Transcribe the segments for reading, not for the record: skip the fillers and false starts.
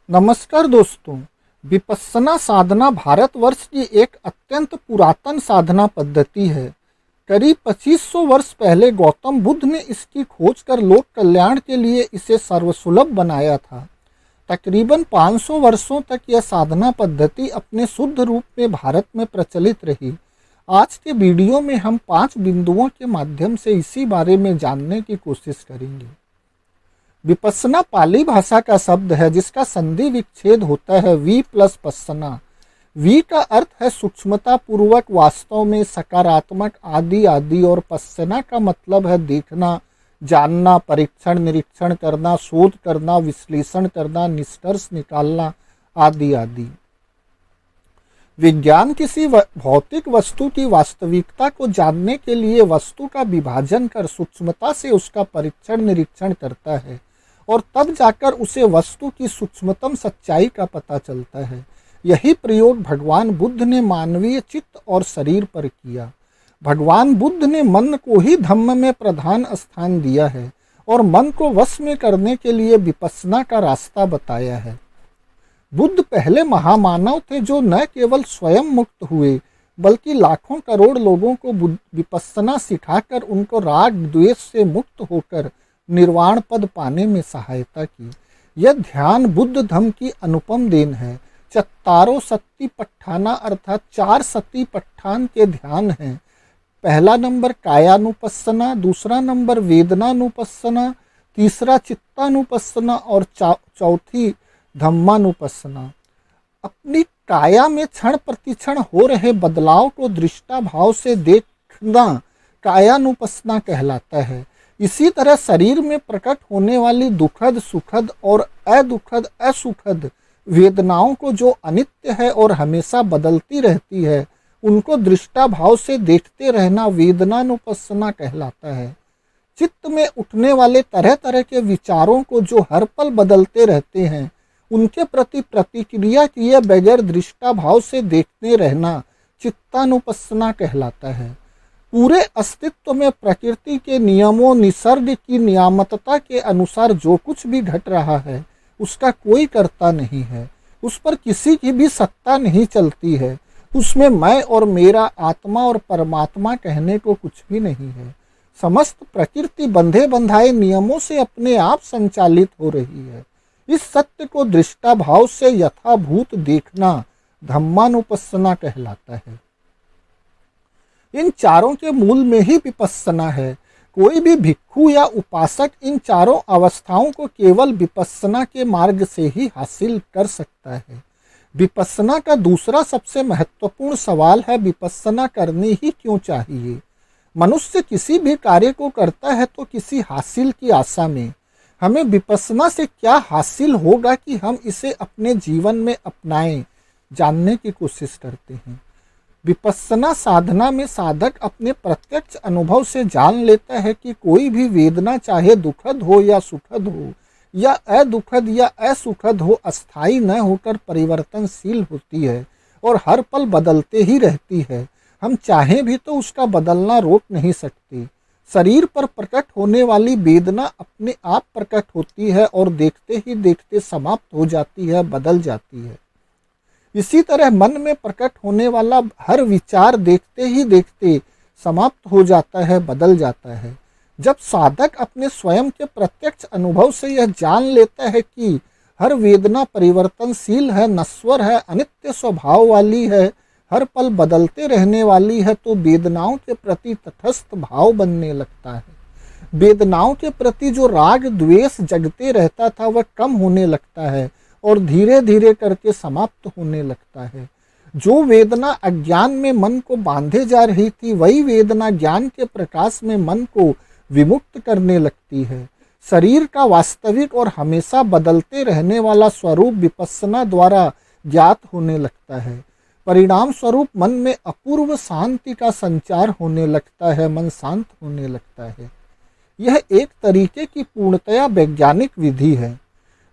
नमस्कार दोस्तों। विपस्सना साधना भारतवर्ष की एक अत्यंत पुरातन साधना पद्धति है। करीब 2500 वर्ष पहले गौतम बुद्ध ने इसकी खोज कर लोक कल्याण के लिए इसे सर्वसुलभ बनाया था। तकरीबन 500 वर्षों तक यह साधना पद्धति अपने शुद्ध रूप में भारत में प्रचलित रही। आज के वीडियो में हम 5 बिंदुओं के माध्यम से इसी बारे में जानने की कोशिश करेंगे। विपस्सना पाली भाषा का शब्द है जिसका संधि विच्छेद होता है वी प्लस पस्सना। वी का अर्थ है सूक्ष्मता पूर्वक, वास्तव में, सकारात्मक, आदि आदि, और पस्सना का मतलब है देखना, जानना, परीक्षण निरीक्षण करना, शोध करना, विश्लेषण करना, निष्कर्ष निकालना, आदि आदि। विज्ञान किसी भौतिक वस्तु की वास्तविकता को जानने के लिए वस्तु का विभाजन कर सूक्ष्मता से उसका परीक्षण निरीक्षण करता है और तब जाकर उसे वस्तु की सूक्ष्मतम सच्चाई का पता चलता है। यही प्रयोग भगवान बुद्ध ने मानवीय चित्त और शरीर पर किया। भगवान बुद्ध ने मन को ही धम्म में प्रधान स्थान दिया है और मन को वश में करने के लिए विपस्सना का रास्ता बताया है। बुद्ध पहले महामानव थे जो न केवल स्वयं मुक्त हुए बल्कि लाखों करोड़ लोगों को विपस्सना सिखाकर उनको राग द्वेष से मुक्त होकर निर्वाण पद पाने में सहायता की। यह ध्यान बुद्ध धम्म की अनुपम देन है। चत्तारो सत्ति पट्ठाना अर्थात 4 सती पट्ठान के ध्यान हैं। पहला नंबर कायानुपस्सना, दूसरा नंबर वेदनानुपस्सना, तीसरा चित्तानुपस्सना और चौथी धम्मानुपस्सना। अपनी काया में क्षण प्रतिक्षण हो रहे बदलाव को दृष्टा भाव से देखना कायानुपस्सना कहलाता है। इसी तरह शरीर में प्रकट होने वाली दुखद, सुखद और अदुखद, असुखद वेदनाओं को जो अनित्य है और हमेशा बदलती रहती है, उनको दृष्टा भाव से देखते रहना वेदनानुपस्सना कहलाता है। चित्त में उठने वाले तरह तरह के विचारों को जो हर पल बदलते रहते हैं, उनके प्रति प्रतिक्रिया किए बगैर दृष्टा भाव से देखते रहना चित्तानुपस्सना कहलाता है। पूरे अस्तित्व में प्रकृति के नियमों, निसर्ग की नियामतता के अनुसार जो कुछ भी घट रहा है उसका कोई कर्ता नहीं है, उस पर किसी की भी सत्ता नहीं चलती है। उसमें मैं और मेरा, आत्मा और परमात्मा कहने को कुछ भी नहीं है। समस्त प्रकृति बंधे बंधाए नियमों से अपने आप संचालित हो रही है। इस सत्य को दृष्टा भाव से यथाभूत देखना धम्मानुपस्सना कहलाता है। इन चारों के मूल में ही विपस्सना है। कोई भी भिक्खु या उपासक इन चारों अवस्थाओं को केवल विपस्सना के मार्ग से ही हासिल कर सकता है। विपस्सना का दूसरा सबसे महत्वपूर्ण सवाल है, विपस्सना करनी ही क्यों चाहिए। मनुष्य किसी भी कार्य को करता है तो किसी हासिल की आशा में। हमें विपस्सना से क्या हासिल होगा कि हम इसे अपने जीवन में अपनाएं, जानने की कोशिश करते हैं। विपस्सना साधना में साधक अपने प्रत्यक्ष अनुभव से जान लेता है कि कोई भी वेदना, चाहे दुखद हो या सुखद हो या अदुखद या असुखद हो, अस्थायी न होकर परिवर्तनशील होती है और हर पल बदलते ही रहती है। हम चाहें भी तो उसका बदलना रोक नहीं सकते। शरीर पर प्रकट होने वाली वेदना अपने आप प्रकट होती है और देखते ही देखते समाप्त हो जाती है, बदल जाती है। इसी तरह मन में प्रकट होने वाला हर विचार देखते ही देखते समाप्त हो जाता है, बदल जाता है। जब साधक अपने स्वयं के प्रत्यक्ष अनुभव से यह जान लेता है कि हर वेदना परिवर्तनशील है, नश्वर है, अनित्य स्वभाव वाली है, हर पल बदलते रहने वाली है, तो वेदनाओं के प्रति तटस्थ भाव बनने लगता है। वेदनाओं के प्रति जो राग द्वेष जगते रहता था वह कम होने लगता है और धीरे धीरे करके समाप्त होने लगता है। जो वेदना अज्ञान में मन को बांधे जा रही थी, वही वेदना ज्ञान के प्रकाश में मन को विमुक्त करने लगती है। शरीर का वास्तविक और हमेशा बदलते रहने वाला स्वरूप विपस्सना द्वारा ज्ञात होने लगता है। परिणाम स्वरूप मन में अपूर्व शांति का संचार होने लगता है, मन शांत होने लगता है। यह एक तरीके की पूर्णतया वैज्ञानिक विधि है।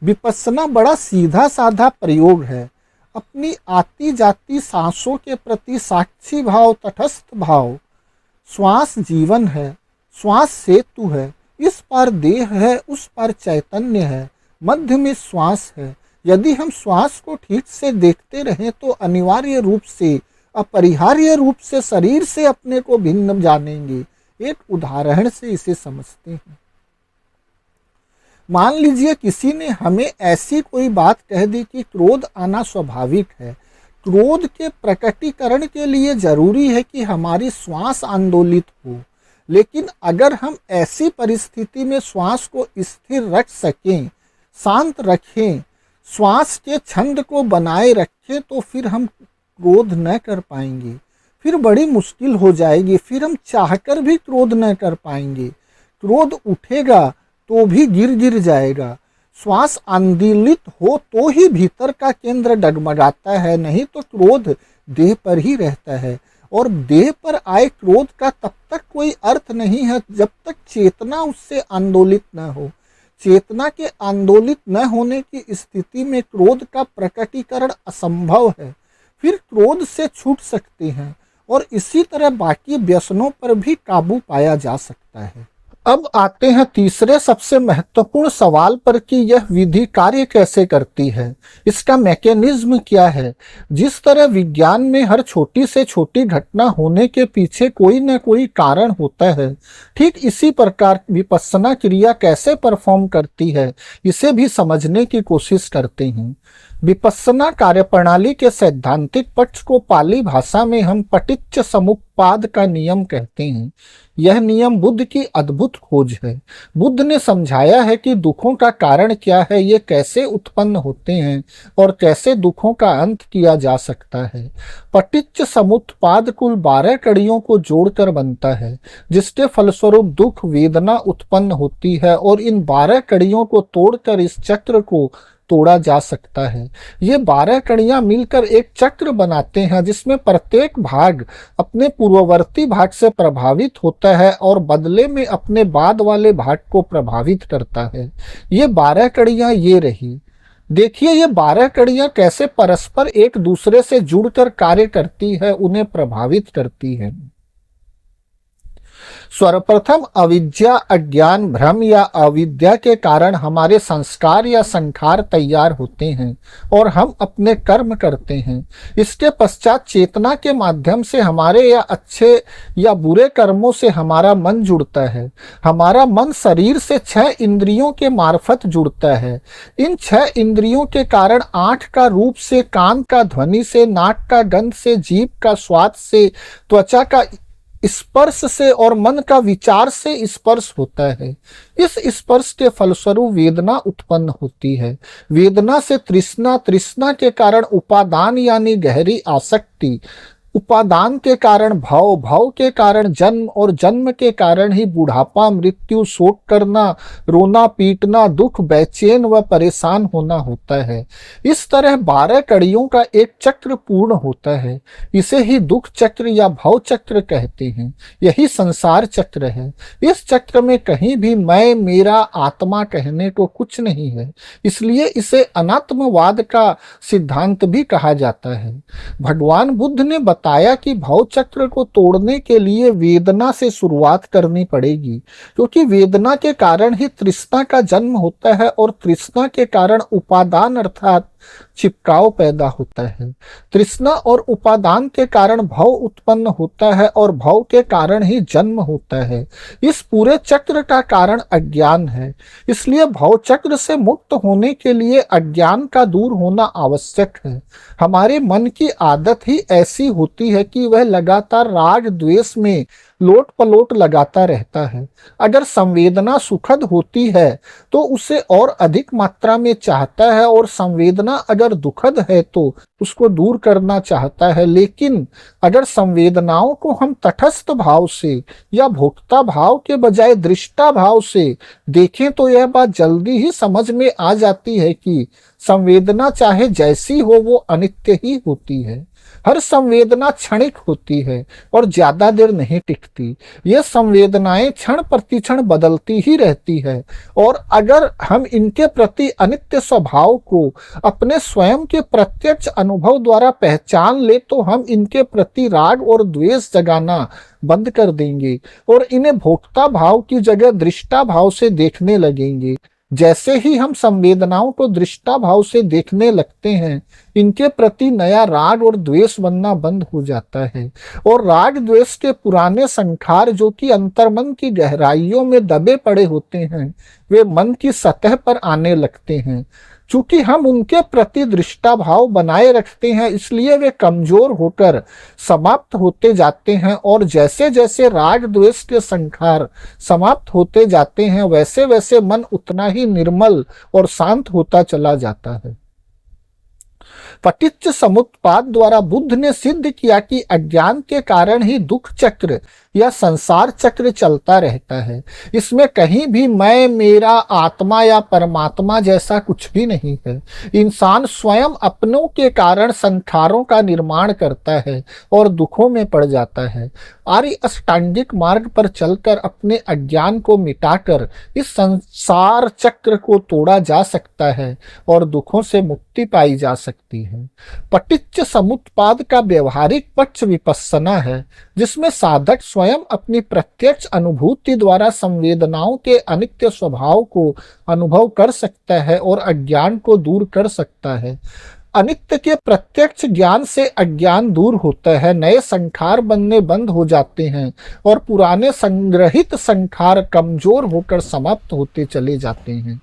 विपस्सना बड़ा सीधा साधा प्रयोग है। अपनी आती जाती सांसों के प्रति साक्षी भाव, तटस्थ भाव। श्वास जीवन है, श्वास सेतु है, इस पार देह है, उस पार चैतन्य है, मध्य में श्वास है। यदि हम श्वास को ठीक से देखते रहें तो अनिवार्य रूप से, अपरिहार्य रूप से शरीर से अपने को भिन्न जानेंगे। एक उदाहरण से इसे समझते हैं। मान लीजिए किसी ने हमें ऐसी कोई बात कह दी कि क्रोध आना स्वाभाविक है। क्रोध के प्रकटीकरण के लिए जरूरी है कि हमारी श्वास आंदोलित हो, लेकिन अगर हम ऐसी परिस्थिति में श्वास को स्थिर रख सकें, शांत रखें, श्वास के छंद को बनाए रखें, तो फिर हम क्रोध न कर पाएंगे। फिर बड़ी मुश्किल हो जाएगी, फिर हम चाहकर भी क्रोध न कर पाएंगे। क्रोध उठेगा तो भी गिर जाएगा। श्वास आंदोलित हो तो ही भीतर का केंद्र डगमगाता है, नहीं तो क्रोध देह पर ही रहता है। और देह पर आए क्रोध का तब तक कोई अर्थ नहीं है जब तक चेतना उससे आंदोलित न हो। चेतना के आंदोलित न होने की स्थिति में क्रोध का प्रकटीकरण असंभव है। फिर क्रोध से छूट सकते हैं और इसी तरह बाकी व्यसनों पर भी काबू पाया जा सकता है। अब आते हैं तीसरे सबसे महत्वपूर्ण सवाल पर कि यह विधि कार्य कैसे करती है, इसका मैकेनिज्म क्या है। जिस तरह विज्ञान में हर छोटी से छोटी घटना होने के पीछे कोई न कोई कारण होता है, ठीक इसी प्रकार विपश्यना क्रिया कैसे परफॉर्म करती है, इसे भी समझने की कोशिश करते हैं। विपश्यना कार्यप्रणाली के सैद्धांतिक पक्ष को पाली भाषा में हम पटिच्च समुप्पाद का नियम कहते हैं। यह नियम बुद्ध की अद्भुत खोज है। बुद्ध ने समझाया है कि दुखों का कारण क्या है, ये कैसे उत्पन्न होते हैं और कैसे दुखों का अंत किया जा सकता है। पटिच्च समुत्पाद कुल 12 कड़ियों को जोड़कर बनता है, जिसके फलस्वरूप दुख वेदना उत्पन्न होती है, और इन 12 कड़ियों को तोड़कर इस चक्र को तोड़ा जा सकता है। ये 12 कड़ियां मिलकर एक चक्र बनाते हैं, जिसमें प्रत्येक भाग अपने पूर्ववर्ती भाग से प्रभावित होता है और बदले में अपने बाद वाले भाग को प्रभावित करता है। ये 12 कड़ियां ये रही। देखिए ये 12 कड़ियां कैसे परस्पर एक दूसरे से जुड़कर कार्य करती है, उन्हें प्रभावित करती है। सर्वप्रथम अविद्या, अज्ञान, भ्रम या अविद्या के कारण हमारे संस्कार या संखार तैयार होते हैं और हम अपने कर्म करते हैं। इसके पश्चात चेतना के माध्यम से हमारे या अच्छे या बुरे कर्मों से हमारा मन जुड़ता है। हमारा मन शरीर से 6 इंद्रियों के मार्फत जुड़ता है। इन 6 इंद्रियों के कारण आँख का रूप से, कान का ध्वनि से, नाक का गंध से, जीभ का स्वाद से, त्वचा का स्पर्श से और मन का विचार से स्पर्श होता है। इस स्पर्श के फलस्वरूप वेदना उत्पन्न होती है। वेदना से तृष्णा, तृष्णा के कारण उपादान यानी गहरी आसक्ति, उपादान के कारण भव, भव के कारण जन्म और जन्म के कारण ही बुढ़ापा, मृत्यु, शोक करना, रोना पीटना, दुख, बेचैन व परेशान होना होता है। इस तरह 12 कड़ियों का एक चक्र पूर्ण होता है। इसे ही दुख चक्र या भव चक्र कहते हैं। यही संसार चक्र है। इस चक्र में कहीं भी मैं, मेरा, आत्मा कहने को कुछ नहीं है, इसलिए इसे अनात्मवाद का सिद्धांत भी कहा जाता है। भगवान बुद्ध ने बताया कि भव चक्र को तोड़ने के लिए वेदना से शुरुआत करनी पड़ेगी, क्योंकि वेदना के कारण ही तृष्णा का जन्म होता है और तृष्णा के कारण उपादान अर्थात चिपकाव पैदा होता है। तृष्णा और उपादान के कारण भव उत्पन्न होता है और भव के कारण ही जन्म होता है। इस पूरे चक्र का कारण अज्ञान है। इसलिए भव चक्र से मुक्त होने के लिए अज्ञान का दूर होना आवश्यक है। हमारे मन की आदत ही ऐसी होती है कि वह लगातार राग द्वेष में लोट पलोट लगाता रहता है। अगर संवेदना सुखद होती है तो उसे और अधिक मात्रा में चाहता है, और संवेदना अगर दुखद है तो उसको दूर करना चाहता है। लेकिन अगर संवेदनाओं को हम तटस्थ भाव से या भोक्ता भाव के बजाय दृष्टा भाव से देखें तो यह बात जल्दी ही समझ में आ जाती है कि संवेदना चाहे जैसी हो वो अनित्य ही होती है। हर संवेदना क्षणिक होती है और ज्यादा देर नहीं टिकती। ये संवेदनाएं क्षण प्रतिक्षण बदलती ही रहती है, और अगर हम इनके प्रति अनित्य स्वभाव को अपने स्वयं के प्रत्यक्ष अनुभव द्वारा पहचान ले तो हम इनके प्रति राग और द्वेष जगाना बंद कर देंगे और इन्हें भोक्ता भाव की जगह दृष्टा भाव से देखने लगेंगे। जैसे ही हम संवेदनाओं को दृष्टा भाव से देखने लगते हैं, इनके प्रति नया राग और द्वेष बनना बंद हो जाता है, और राग द्वेष के पुराने संखार जो कि अंतर्मन की गहराइयों में दबे पड़े होते हैं, वे मन की सतह पर आने लगते हैं। चूंकि हम उनके प्रति दृष्टा भाव बनाए रखते हैं, इसलिए वे कमजोर होकर समाप्त होते जाते हैं, और जैसे जैसे राग द्वेष के संखार समाप्त होते जाते हैं, वैसे वैसे मन उतना ही निर्मल और शांत होता चला जाता है। पटिच्च समुत्पाद द्वारा बुद्ध ने सिद्ध किया कि अज्ञान के कारण ही दुख चक्र या संसार चक्र चलता रहता है। इसमें कहीं भी मैं, मेरा, आत्मा या परमात्मा जैसा कुछ भी नहीं है। इंसान स्वयं अपनों के कारण संखारों का निर्माण करता है और दुखों में पड़ जाता है। आर्य अष्टांगिक मार्ग पर चलकर अपने अज्ञान को मिटाकर इस संसार चक्र को तोड़ा जा सकता है और दुखों से मुक्ति पाई जा सकती है। पटिच्च समुत्पाद का व्यवहारिक पक्ष विपस्सना है, जिसमें साधक स्वयं अपनी प्रत्यक्ष अनुभूति द्वारा संवेदनाओं के अनित्य स्वभाव को अनुभव कर सकता है और अज्ञान को दूर कर सकता है। अनित्य के प्रत्यक्ष ज्ञान से अज्ञान दूर होता है, नए संखार बनने बंद हो जाते हैं और पुराने संग्रहित संखार कमजोर होकर समाप्त होते चले जाते हैं।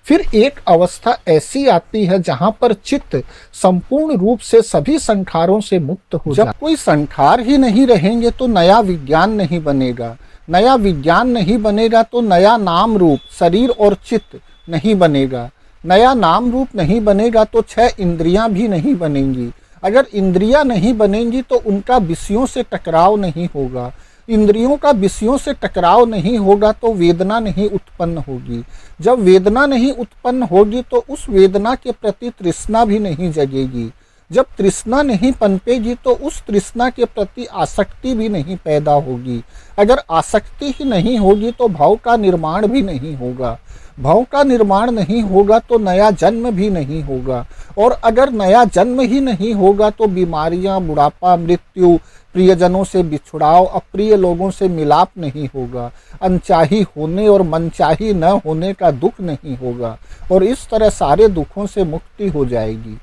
फिर एक अवस्था ऐसी आती है जहां पर चित्त संपूर्ण रूप से सभी संखारों से मुक्त हो जाता है। जब कोई संखार ही नहीं रहेंगे तो नया विज्ञान नहीं बनेगा, नया विज्ञान नहीं बनेगा तो नया नाम रूप शरीर और चित्त नहीं बनेगा, नया नाम रूप नहीं बनेगा तो 6 इंद्रियां भी नहीं बनेंगी। अगर इंद्रियां नहीं बनेंगी तो उनका विषयों से टकराव नहीं होगा, इंद्रियों का विषयों से टकराव नहीं होगा तो वेदना नहीं उत्पन्न होगी। जब वेदना नहीं उत्पन्न होगी तो उस वेदना के प्रति तृष्णा भी नहीं जगेगी। जब तृष्णा नहीं पनपेगी तो उस तृष्णा के प्रति आसक्ति भी नहीं पैदा होगी। अगर आसक्ति ही नहीं होगी तो भाव का निर्माण भी नहीं होगा। भाव का निर्माण नहीं होगा तो नया जन्म भी नहीं होगा, और अगर नया जन्म ही नहीं होगा तो बीमारियां, बुढ़ापा, मृत्यु, प्रियजनों से बिछुड़ाव, अप्रिय लोगों से मिलाप नहीं होगा, अनचाही होने और मनचाही न होने का दुख नहीं होगा, और इस तरह सारे दुखों से मुक्ति हो जाएगी।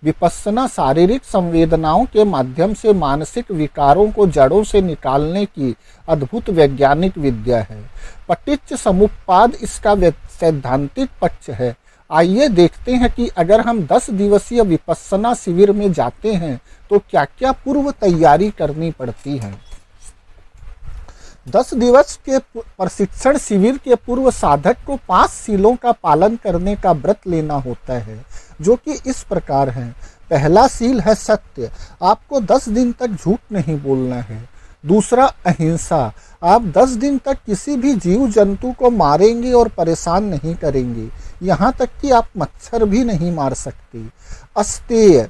विपस्सना शारीरिक संवेदनाओं के माध्यम से मानसिक विकारों को जड़ों से निकालने की अद्भुत वैज्ञानिक विद्या है। पटिच्च समुत्पाद इसका सैद्धांतिक पक्ष है। आइए देखते हैं कि अगर हम 10 दिवसीय विपस्सना शिविर में जाते हैं तो क्या क्या पूर्व तैयारी करनी पड़ती है। 10 दिवस के प्रशिक्षण शिविर के पूर्व साधक को 5 सीलों का पालन करने का व्रत लेना होता है, जो कि इस प्रकार है। पहला सील है सत्य, आपको 10 दिन तक झूठ नहीं बोलना है। दूसरा अहिंसा, आप 10 दिन तक किसी भी जीव जंतु को मारेंगे और परेशान नहीं करेंगे, यहाँ तक कि आप मच्छर भी नहीं मार सकते। अस्तेय,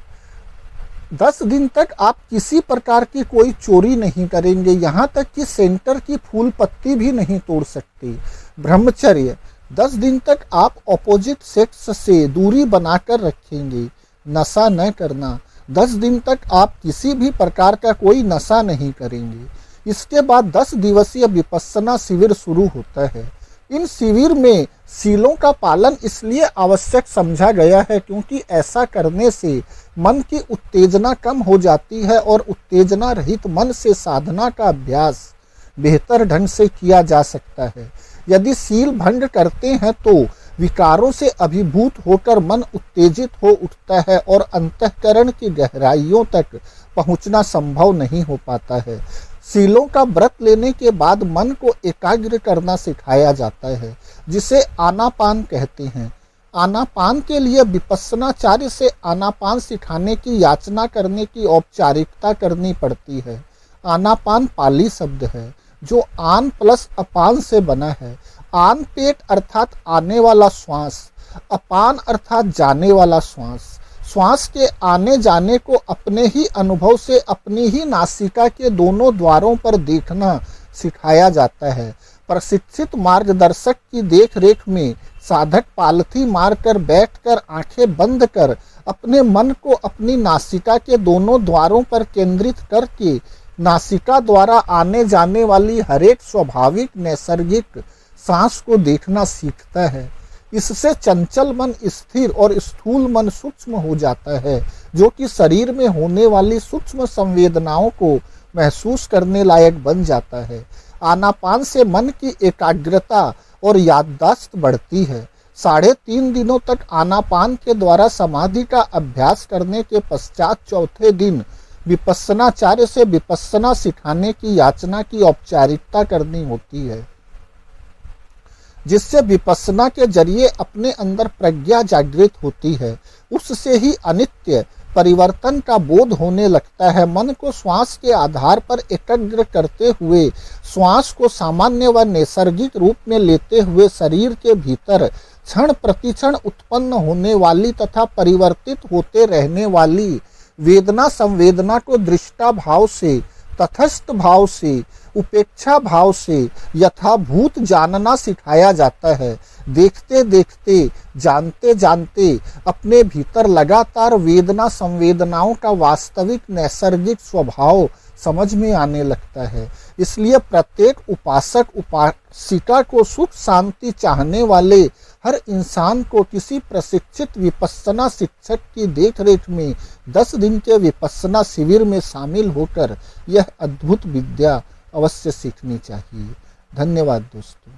10 दिन तक आप किसी प्रकार की कोई चोरी नहीं करेंगे, यहाँ तक कि सेंटर की फूल पत्ती भी नहीं तोड़ सकते। ब्रह्मचर्य, 10 दिन तक आप ऑपोजिट सेक्स से दूरी बनाकर रखेंगे। नशा न करना, 10 दिन तक आप किसी भी प्रकार का कोई नशा नहीं करेंगे। इसके बाद 10 दिवसीय विपस्सना शिविर शुरू होता है। इन शिविर में सीलों का पालन इसलिए आवश्यक समझा गया है क्योंकि ऐसा करने से मन की उत्तेजना कम हो जाती है और उत्तेजना रहित मन से साधना का अभ्यास बेहतर ढंग से किया जा सकता है। यदि सील भंग करते हैं तो विकारों से अभिभूत होकर मन उत्तेजित हो उठता है और अंतःकरण की गहराइयों तक पहुंचना संभव नहीं हो पाता है। सीलों का व्रत लेने के बाद मन को एकाग्र करना सिखाया जाता है, जिसे आनापान कहते हैं। आनापान के लिए विपस्सनाचार्य से आनापान सिखाने की याचना करने की औपचारिकता करनी पड़ती है। आनापान पाली शब्द है जो आन प्लस अपान से बना है। आन पेट अर्थात आने वाला श्वास, अपान अर्थात जाने वाला श्वास। श्वास के आने जाने को अपने ही अनुभव से अपनी ही नासिका के दोनों द्वारों पर देखना सिखाया जाता है। प्रशिक्षित मार्गदर्शक की देख रेख में साधक पालथी मारकर बैठकर आंखें बंद कर अपने मन को अपनी नासिका के दोनों द्वारों पर केंद्रित करके नासिका द्वारा आने जाने वाली हरेक स्वाभाविक नैसर्गिक सांस को देखना सीखता है। इससे चंचल मन स्थिर और स्थूल मन सूक्ष्म हो जाता है, जो कि शरीर में होने वाली सूक्ष्म संवेदनाओं को महसूस करने लायक बन जाता है। आनापान से मन की एकाग्रता और याददाश्त बढ़ती है। 3.5 दिनों तक आनापान के द्वारा समाधि का अभ्यास करने के पश्चात चौथे दिन विपस्सनाचार्य से विपस्सना सिखाने की याचना की औपचारिकता करनी होती है, जिससे विपस्सना के जरिए अपने अंदर प्रज्ञा जागृत होती है। उससे ही अनित्य परिवर्तन का बोध होने लगता है। मन को श्वास के आधार पर एकाग्र करते हुए श्वास को सामान्य व नैसर्गिक रूप में लेते हुए शरीर के भीतर क्षण प्रतिक्षण उत्पन्न होने वाली तथा परिवर्तित होते रहने वाली वेदना संवेदना को दृष्टा भाव से, तटस्थ भाव से, उपेक्षा भाव से यथाभूत जानना सिखाया जाता है। देखते देखते, जानते जानते अपने भीतर लगातार वेदना संवेदनाओं का वास्तविक नैसर्गिक स्वभाव समझ में आने लगता है। इसलिए प्रत्येक उपासक उपासिका को सुख शांति चाहने वाले हर इंसान को किसी प्रशिक्षित विपस्सना शिक्षक की देखरेख में 10 दिन के विपस्सना शिविर में शामिल होकर यह अद्भुत विद्या अवश्य सीखनी चाहिए। धन्यवाद दोस्तों।